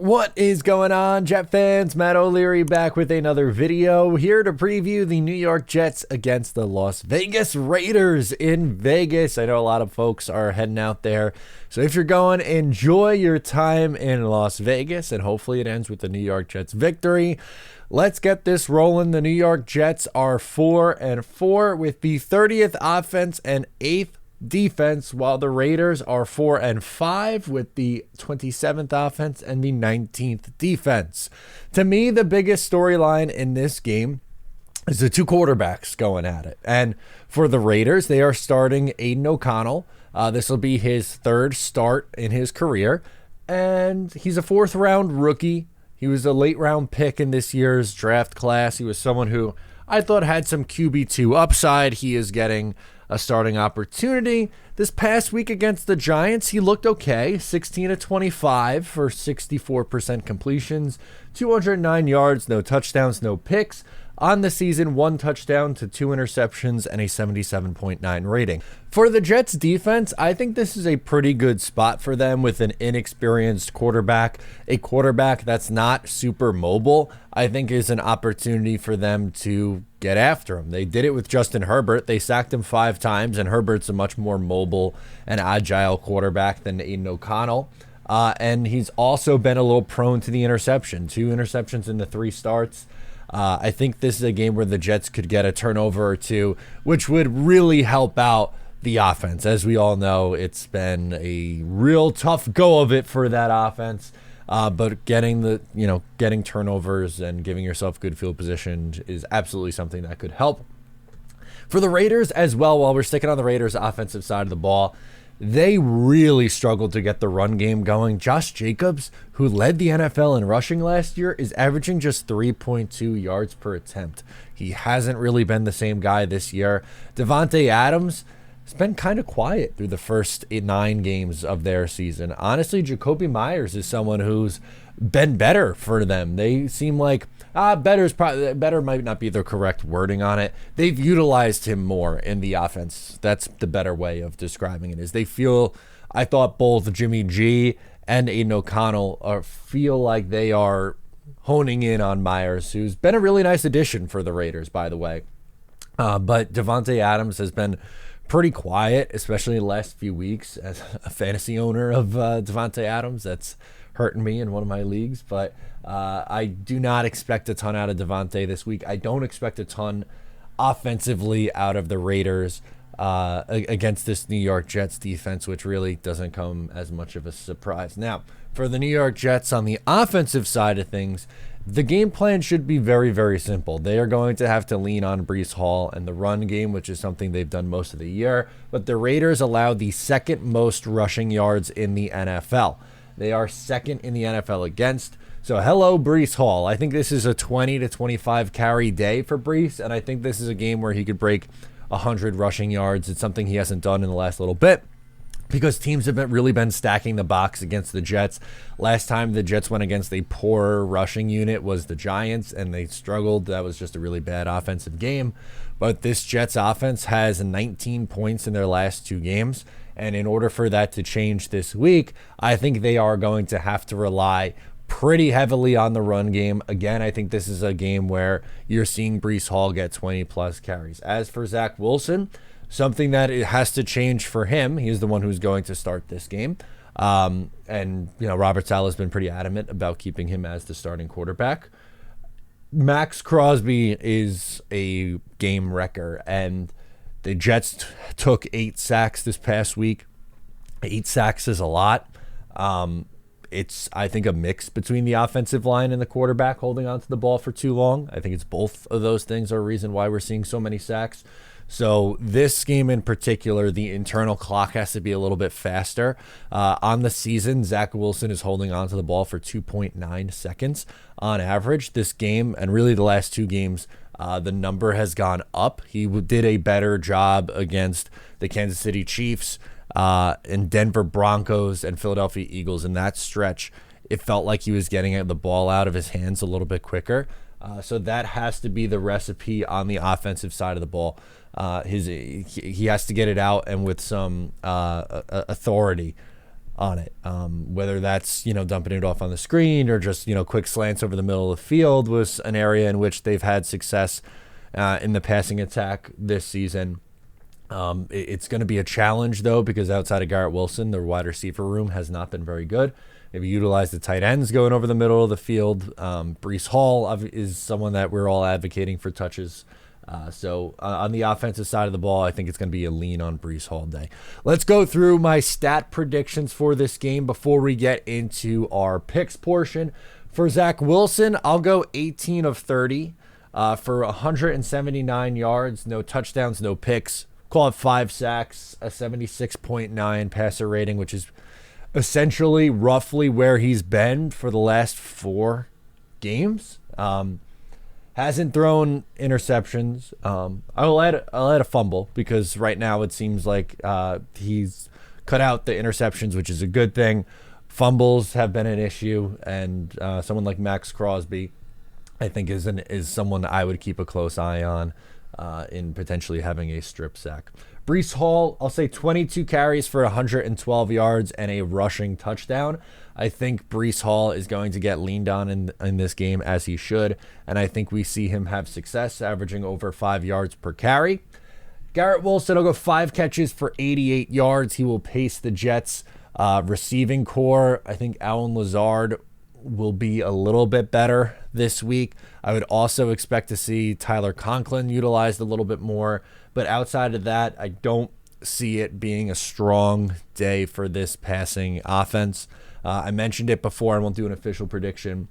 What is going on, Jet fans? Matt O'Leary back with another video here to preview the New York Jets against the Las Vegas Raiders in Vegas. I know a lot of folks are heading out there, so if you're going, enjoy your time in Las Vegas, and hopefully it ends with the New York Jets victory. Let's get this rolling. The New York Jets are 4-4 with the 30th offense and 8th defense, while the Raiders are 4-5 with the 27th offense and the 19th defense. To me, the biggest storyline in this game is the two quarterbacks going at it. And for the Raiders, they are starting Aiden O'Connell. This will be his third start in his career, and he's a fourth-round rookie. He was a late-round pick in this year's draft class. He was someone who I thought had some QB2 upside. He is getting a starting opportunity. This past week against the Giants, he looked okay. 16 of 25 for 64% completions, 209 yards, no touchdowns, no picks. On the season, 1 touchdown to 2 interceptions and a 77.9 rating. For the Jets defense, I think this is a pretty good spot for them with an inexperienced quarterback. A quarterback that's not super mobile, I think, is an opportunity for them to get after him. They did it with Justin Herbert. They sacked him 5 times, and Herbert's a much more mobile and agile quarterback than Aiden O'Connell. And he's also been a little prone to the interception. 2 interceptions in the 3 starts. I think this is a game where the Jets could get a turnover or 2, which would really help out the offense. As we all know, it's been a real tough go of it for that offense. But getting turnovers and giving yourself good field position is absolutely something that could help. For the Raiders as well, while we're sticking on the Raiders' offensive side of the ball, they really struggled to get the run game going. Josh Jacobs, who led the NFL in rushing last year, is averaging just 3.2 yards per attempt. He hasn't really been the same guy this year. Davante Adams has been kind of quiet through the first 9 games of their season. Honestly, Jacoby Myers is someone who's been better for them. They seem like better might not be the correct wording on it. They've utilized him more in the offense. That's the better way of describing it. Is they feel, I thought both Jimmy G and Aiden O'Connell feel like they are honing in on Myers, who's been a really nice addition for the Raiders, by the way. But Davante Adams has been pretty quiet, especially in the last few weeks. As a fantasy owner of Davante Adams, that's hurting me in one of my leagues. But I do not expect a ton out of Davante this week. I don't expect a ton offensively out of the Raiders against this New York Jets defense, which really doesn't come as much of a surprise. Now, for the New York Jets on the offensive side of things, the game plan should be very, very simple. They are going to have to lean on Breece Hall and the run game, which is something they've done most of the year. But the Raiders allowed the second most rushing yards in the NFL. They are second in the NFL against. So hello, Breece Hall. I think this is a 20 to 25 carry day for Breece, and I think this is a game where he could break 100 rushing yards. It's something he hasn't done in the last little bit, because teams have really been stacking the box against the Jets. Last time the Jets went against a poor rushing unit was the Giants, and they struggled. That was just a really bad offensive game. But this Jets offense has 19 points in their last 2 games, and in order for that to change this week, I think they are going to have to rely pretty heavily on the run game. Again, I think this is a game where you're seeing Breece Hall get 20-plus carries. As for Zach Wilson, something that it has to change for him. He's the one who's going to start this game. And Robert Saleh has been pretty adamant about keeping him as the starting quarterback. Max Crosby is a game wrecker, and the Jets took 8 sacks this past week. 8 sacks is a lot. It's, I think, a mix between the offensive line and the quarterback holding onto the ball for too long. I think it's both of those things are a reason why we're seeing so many sacks. So this game in particular, the internal clock has to be a little bit faster. On the season, Zach Wilson is holding onto the ball for 2.9 seconds on average. This game, and really the last 2 games, the number has gone up. He did a better job against the Kansas City Chiefs, and Denver Broncos and Philadelphia Eagles in that stretch. It felt like he was getting the ball out of his hands a little bit quicker. So that has to be the recipe on the offensive side of the ball. He has to get it out and with some authority. on it. Whether that's, dumping it off on the screen or just, quick slants over the middle of the field was an area in which they've had success in the passing attack this season. It's going to be a challenge, though, because outside of Garrett Wilson, the wide receiver room has not been very good. They've utilized the tight ends going over the middle of the field. Breece Hall is someone that we're all advocating for touches. So on the offensive side of the ball, I think it's going to be a lean on Breece Hall day. Let's go through my stat predictions for this game before we get into our picks portion. For Zach Wilson, I'll go 18 of 30 for 179 yards, no touchdowns, no picks. Call it 5 sacks, a 76.9 passer rating, which is essentially roughly where he's been for the last 4 games. Hasn't thrown interceptions. I'll add a fumble because right now it seems like he's cut out the interceptions, which is a good thing. Fumbles have been an issue, and someone like Max Crosby, I think, is someone I would keep a close eye on in potentially having a strip sack. Breece Hall, I'll say 22 carries for 112 yards and a rushing touchdown. I think Breece Hall is going to get leaned on in this game, as he should, and I think we see him have success, averaging over 5 yards per carry. Garrett Wilson will go 5 catches for 88 yards. He will pace the Jets' receiving core. I think Allen Lazard will be a little bit better this week. I would also expect to see Tyler Conklin utilized a little bit more. But outside of that, I don't see it being a strong day for this passing offense. I mentioned it before. I won't do an official prediction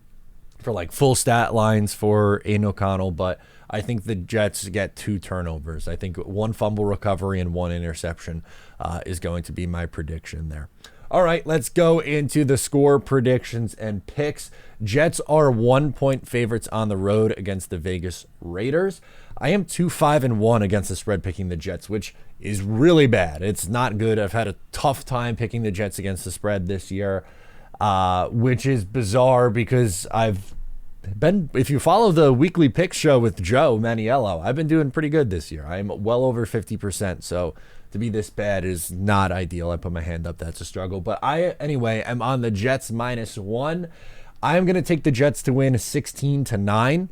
for like full stat lines for Aiden O'Connell, but I think the Jets get 2 turnovers. I think 1 fumble recovery and 1 interception is going to be my prediction there. All right, let's go into the score predictions and picks. Jets are 1-point favorites on the road against the Vegas Raiders. I am 2-5-1 against the spread picking the Jets, which is really bad. It's not good. I've had a tough time picking the Jets against the spread this year, which is bizarre because if you follow the weekly pick show with Joe Maniello, I've been doing pretty good this year. I'm well over 50%, so to be this bad is not ideal. I put my hand up. That's a struggle. But anyway, I'm on the Jets -1. I'm going to take the Jets to win 16-9.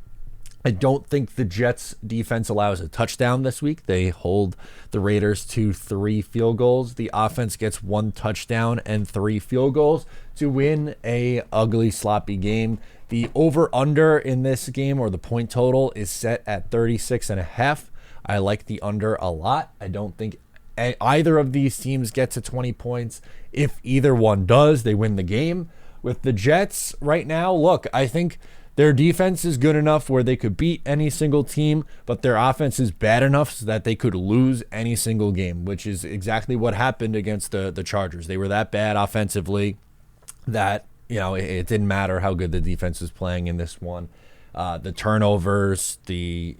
I don't think the Jets defense allows a touchdown this week. They hold the Raiders to 3 field goals. The offense gets 1 touchdown and 3 field goals to win a ugly, sloppy game. The over-under in this game, or the point total, is set at 36.5. I like the under a lot. I don't think either of these teams get to 20 points. If either one does, they win the game. With the Jets right now, look, I think their defense is good enough where they could beat any single team, but their offense is bad enough so that they could lose any single game, which is exactly what happened against the Chargers. They were that bad offensively that, it didn't matter how good the defense was playing in this one. The turnovers, the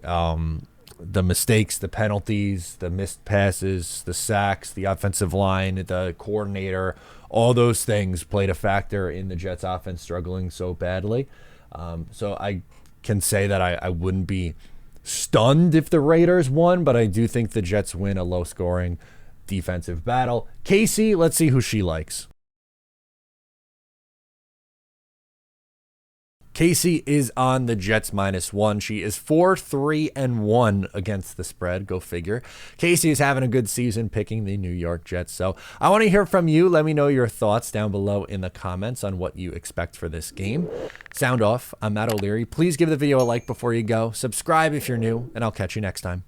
mistakes, the penalties, the missed passes, the sacks, the offensive line, the coordinator, all those things played a factor in the Jets offense struggling so badly. So I can say that I wouldn't be stunned if the Raiders won, but I do think the Jets win a low-scoring defensive battle. Casey, let's see who she likes. Casey is on the Jets -1. She is 4-3-1 against the spread. Go figure. Casey is having a good season picking the New York Jets. So I want to hear from you. Let me know your thoughts down below in the comments on what you expect for this game. Sound off. I'm Matt O'Leary. Please give the video a like before you go. Subscribe if you're new, and I'll catch you next time.